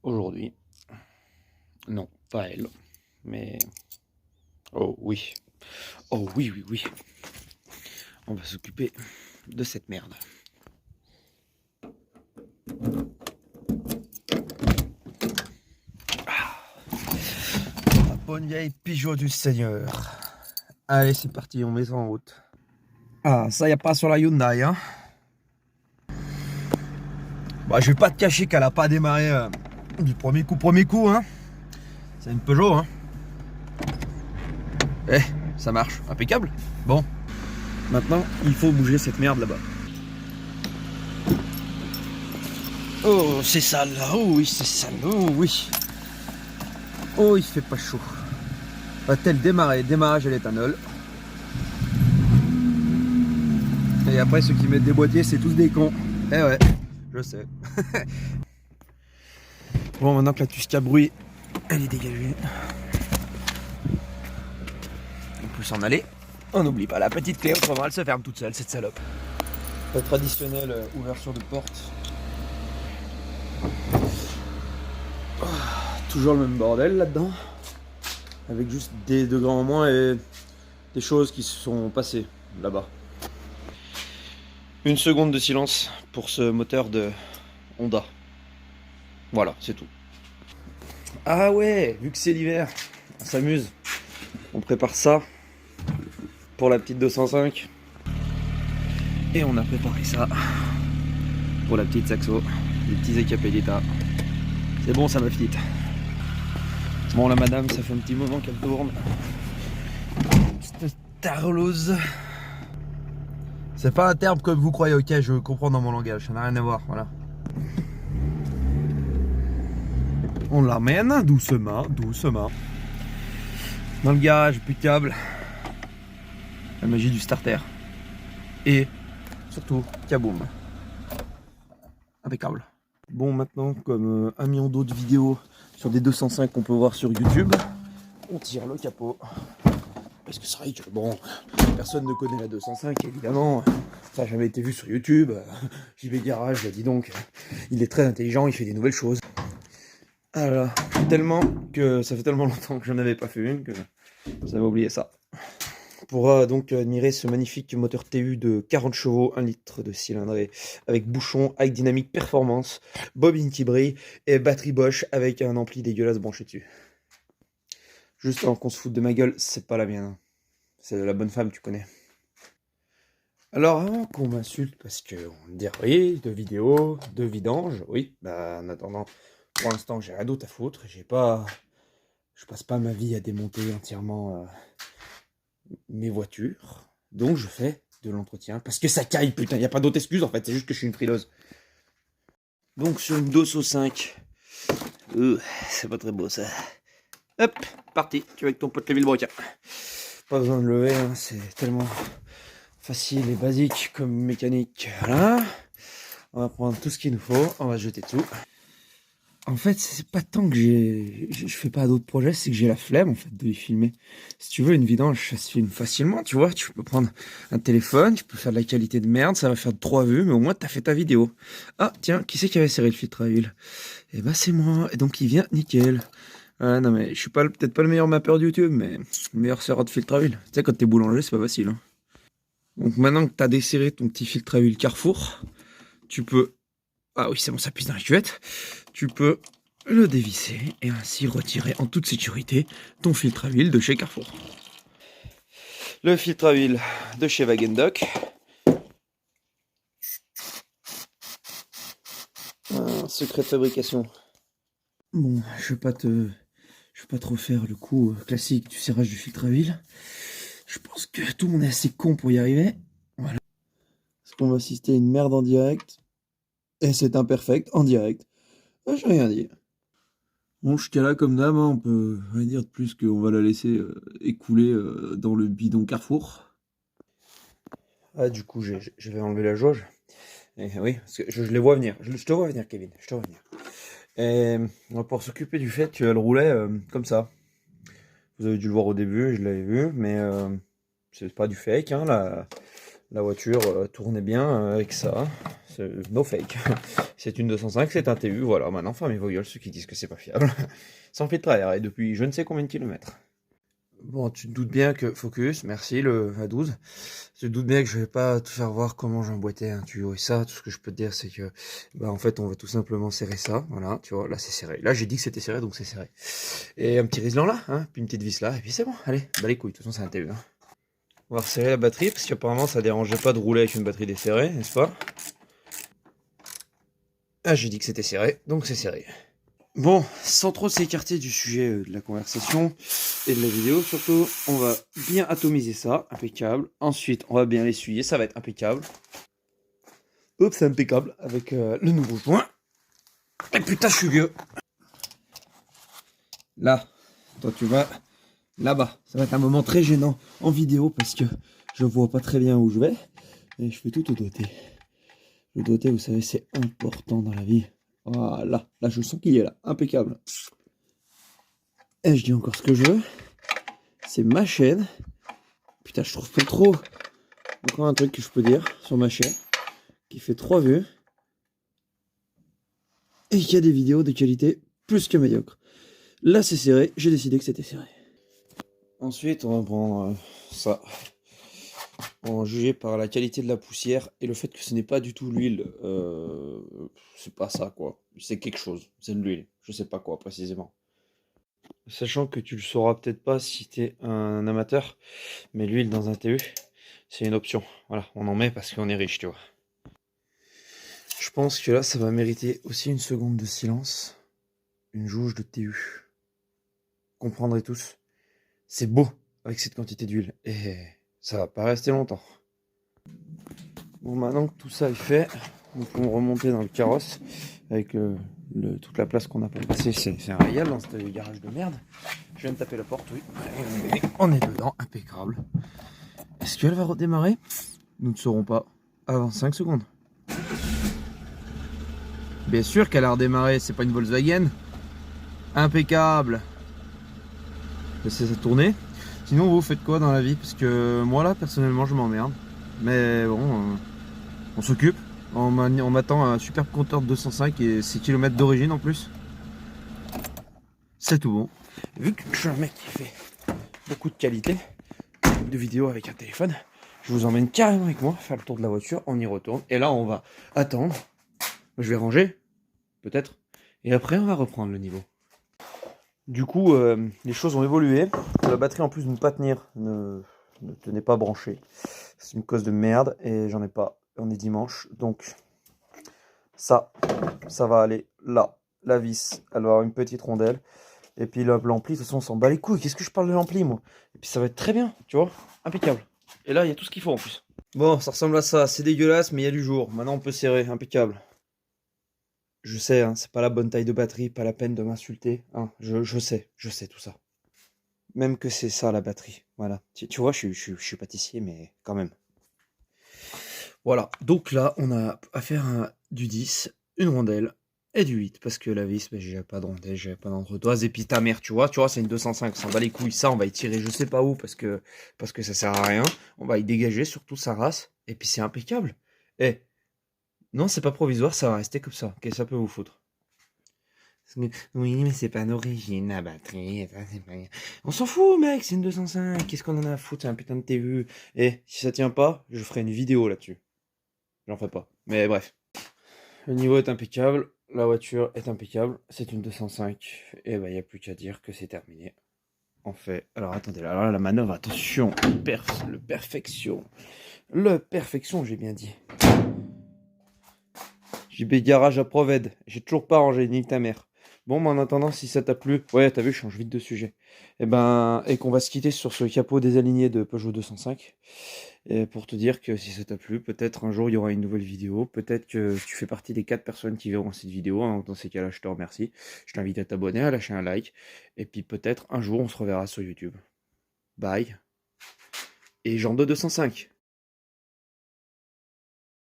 aujourd'hui. Non, pas elle, mais... Oh oui. Oh oui, oui, oui. On va s'occuper de cette merde. La bonne vieille Peugeot du Seigneur. Allez, c'est parti, on met ça en route. Ah, ça y a pas sur la Hyundai, hein. Bah, je vais pas te cacher qu'elle a pas démarré du premier coup, hein. C'est une Peugeot, hein. Eh, ça marche, impeccable. Bon, maintenant, il faut bouger cette merde là-bas. Oh, c'est sale, oh oui, c'est sale, oh oui. Oh, il fait pas chaud. Va-t-elle démarrer? Démarrage à l'éthanol. Et après, ceux qui mettent des boîtiers, c'est tous des cons. Eh ouais, je sais. Bon, maintenant que la Tusca bruit, elle est dégagée. On peut s'en aller. On n'oublie pas la petite clé, autrement elle se ferme toute seule, cette salope. La traditionnelle ouverture de porte. Oh, toujours le même bordel là-dedans. Avec juste des degrés en moins et des choses qui se sont passées là-bas. Une seconde de silence pour ce moteur de Honda. Voilà, c'est tout. Ah ouais, vu que c'est l'hiver, on s'amuse. On prépare ça pour la petite 205. Et on a préparé ça pour la petite Saxo, les petits Ecapellita. C'est bon, ça ma petite. Bon, la madame, ça fait un petit moment qu'elle tourne. Cette tarlose. C'est pas un terme comme vous croyez, ok, je comprends dans mon langage, ça n'a rien à voir, voilà. On l'emmène doucement, doucement. Dans le garage, plus de câble. La magie du starter. Et surtout, kaboum. Impeccable. Bon, maintenant, comme 1 million d'autres vidéos sur des 205 qu'on peut voir sur YouTube, on tire le capot. Parce que c'est vrai que, bon, personne ne connaît la 205, évidemment. Ça n'a jamais été vu sur YouTube. JB Garage, dis donc, il est très intelligent, il fait des nouvelles choses. Ah là, tellement que ça fait tellement longtemps que j'en avais pas fait une que j'avais oublié ça. On pourra donc admirer ce magnifique moteur TU de 40 chevaux, 1 litre de cylindrée, avec bouchon, avec dynamique performance, bobine qui brille et batterie Bosch avec un ampli dégueulasse branché dessus. Juste avant qu'on se foute de ma gueule, c'est pas la mienne. C'est de la bonne femme, tu connais. Alors avant qu'on m'insulte parce qu'on me dit oui, de vidéos, de vidange, oui, bah en attendant, pour l'instant j'ai rien d'autre à foutre, je passe pas ma vie à démonter entièrement mes voitures, donc je fais de l'entretien, parce que ça caille, putain, y a pas d'autre excuse en fait, c'est juste que je suis une frileuse. Donc sur une DOS 5, c'est pas très beau ça. Hop, parti, tu es avec ton pote le vilebrequin. Pas besoin de lever, hein, c'est tellement facile et basique comme mécanique. Voilà, on va prendre tout ce qu'il nous faut, on va jeter tout. En fait, c'est pas tant que je fais pas d'autres projets, c'est que j'ai la flemme en fait de les filmer. Si tu veux une vidange, ça se filme facilement, tu vois. Tu peux prendre un téléphone, tu peux faire de la qualité de merde, ça va faire 3 vues, mais au moins t'as fait ta vidéo. Ah tiens, qui c'est qui avait serré le filtre à huile? Eh ben c'est moi, et donc il vient nickel. Ah non mais je suis pas peut-être pas le meilleur mappeur de YouTube, mais le meilleur serreur de filtre à huile. Tu sais quand t'es boulanger, c'est pas facile. Hein. Donc maintenant que t'as desserré ton petit filtre à huile Carrefour, tu peux... Ah oui, c'est bon, ça pisse dans la cuvette. Tu peux le dévisser et ainsi retirer en toute sécurité ton filtre à huile de chez Carrefour. Le filtre à huile de chez Wagendock. Un secret de fabrication. Bon, je vais pas trop faire le coup classique du serrage du filtre à huile. Je pense que tout le monde est assez con pour y arriver. Voilà. Parce qu'on va assister à une merde en direct. Et c'est imperfect en direct. J'ai rien dit. Bon, jusqu'à là, comme d'hab, hein, on peut rien dire de plus qu'on va la laisser écouler dans le bidon Carrefour. Ah, du coup, je vais enlever la jauge. Et, oui, parce que je les vois venir. Je te vois venir, Kevin. Je te vois venir. Et on va pouvoir s'occuper du fait qu'elle roulait comme ça. Vous avez dû le voir au début, je l'avais vu, mais c'est pas du fake. Hein, La voiture tournait bien avec ça. No fake. C'est une 205, c'est un TU. Voilà, maintenant, fermez vos gueules, ceux qui disent que c'est pas fiable. Sans filtre à air, et depuis je ne sais combien de kilomètres. Bon, tu te doutes bien que... Focus, merci, le A12. Tu te doutes bien que je vais pas te faire voir comment j'emboîtais un tuyau et ça. Tout ce que je peux te dire, c'est que... Bah, en fait, on va tout simplement serrer ça. Voilà, tu vois, là, c'est serré. Là, j'ai dit que c'était serré, donc c'est serré. Et un petit riselant là, hein, puis une petite vis là, et puis c'est bon. Allez, bah les couilles, de toute façon, c'est un TU. Hein. On va resserrer la batterie, parce qu'apparemment, ça dérangeait pas de rouler avec une batterie desserrée, n'est-ce pas? Ah, j'ai dit que c'était serré, donc c'est serré. Bon, sans trop s'écarter du sujet de la conversation et de la vidéo, surtout, on va bien atomiser ça, impeccable. Ensuite, on va bien l'essuyer, ça va être impeccable. Hop, c'est impeccable avec le nouveau joint. Et putain, je suis vieux. Là, toi tu vas là-bas. Ça va être un moment très gênant en vidéo parce que je vois pas très bien où je vais. Et je fais tout au doigté. Le doigté, vous savez, c'est important dans la vie. Voilà, là je sens qu'il est là, impeccable. Et je dis encore ce que je veux. C'est ma chaîne. Putain, je trouve pas trop. Encore un truc que je peux dire sur ma chaîne. Qui fait 3 vues. Et qui a des vidéos de qualité plus que médiocre. Là c'est serré, j'ai décidé que c'était serré. Ensuite on va prendre ça. On va juger par la qualité de la poussière et le fait que ce n'est pas du tout l'huile. C'est pas ça quoi. C'est quelque chose. C'est de l'huile. Je sais pas quoi précisément. Sachant que tu le sauras peut-être pas si tu es un amateur, mais l'huile dans un TU, c'est une option. Voilà, on en met parce qu'on est riche, tu vois. Je pense que là, ça va mériter aussi une seconde de silence. Une jauge de TU. Comprendrez tous. C'est beau avec cette quantité d'huile. Et ça va pas rester longtemps. Bon, maintenant que tout ça est fait, nous pouvons remonter dans le carrosse avec toute la place qu'on a pas passée. C'est un régal dans ce garage de merde. Je viens de taper la porte, oui. On est dedans, impeccable. Est-ce qu'elle va redémarrer? Nous ne saurons pas avant 5 secondes. Bien sûr qu'elle a redémarré, c'est pas une Volkswagen. Impeccable. Laissez ça tourner. Sinon, vous faites quoi dans la vie? Parce que moi, là, personnellement, je m'emmerde. Mais bon, on s'occupe. On m'attend un superbe compteur de 205 et 6 km d'origine en plus. C'est tout bon. Vu que je suis un mec qui fait beaucoup de qualité de vidéos avec un téléphone, je vous emmène carrément avec moi faire le tour de la voiture. On y retourne. Et là, on va attendre. Je vais ranger, peut-être. Et après, on va reprendre le niveau. Du coup, les choses ont évolué. La batterie, en plus de ne pas tenir, ne tenait pas branchée. C'est une cause de merde et j'en ai pas. On est dimanche, donc ça va aller là. La vis, elle va avoir une petite rondelle. Et puis l'ampli, de toute façon, on s'en bat les couilles. Qu'est-ce que je parle de l'ampli, moi? Et puis ça va être très bien, tu vois, impeccable. Et là, il y a tout ce qu'il faut en plus. Bon, ça ressemble à ça. C'est dégueulasse, mais il y a du jour. Maintenant, on peut serrer, impeccable. Je sais, hein, c'est pas la bonne taille de batterie, pas la peine de m'insulter. Hein, je sais tout ça. Même que c'est ça la batterie. Voilà. Tu vois, je suis pâtissier, mais quand même. Voilà. Donc là, on a affaire à du 10, une rondelle et du 8. Parce que la vis, ben, j'ai pas de rondelle, j'ai pas d'entredoise. Et puis ta mère, tu vois, c'est une 205. On s'en bat les couilles. Ça, on va y tirer je sais pas où parce que ça sert à rien. On va y dégager surtout sa race. Et puis c'est impeccable. Eh, non, c'est pas provisoire, ça va rester comme ça. Qu'est-ce que ça peut vous foutre? Oui, mais c'est pas une origine, la batterie. On s'en fout, mec, c'est une 205. Qu'est-ce qu'on en a à foutre? C'est un putain de TU. Et si ça tient pas, je ferai une vidéo là-dessus. J'en ferai pas. Mais bref. Le niveau est impeccable. La voiture est impeccable. C'est une 205. Et bah, il n'y a plus qu'à dire que c'est terminé. En fait. Alors, attendez, là, la manœuvre, attention. Le perfection. Le perfection, j'ai bien dit. JB Garage à Proved. J'ai toujours pas rangé, ni ta mère. Bon, mais en attendant, si ça t'a plu, ouais, t'as vu, je change vite de sujet. Et qu'on va se quitter sur ce capot désaligné de Peugeot 205. Et pour te dire que si ça t'a plu, peut-être un jour il y aura une nouvelle vidéo. Peut-être que tu fais partie des 4 personnes qui verront cette vidéo. Hein. Dans ces cas-là, je te remercie. Je t'invite à t'abonner, à lâcher un like. Et puis peut-être un jour on se reverra sur YouTube. Bye. Et Jean de 205.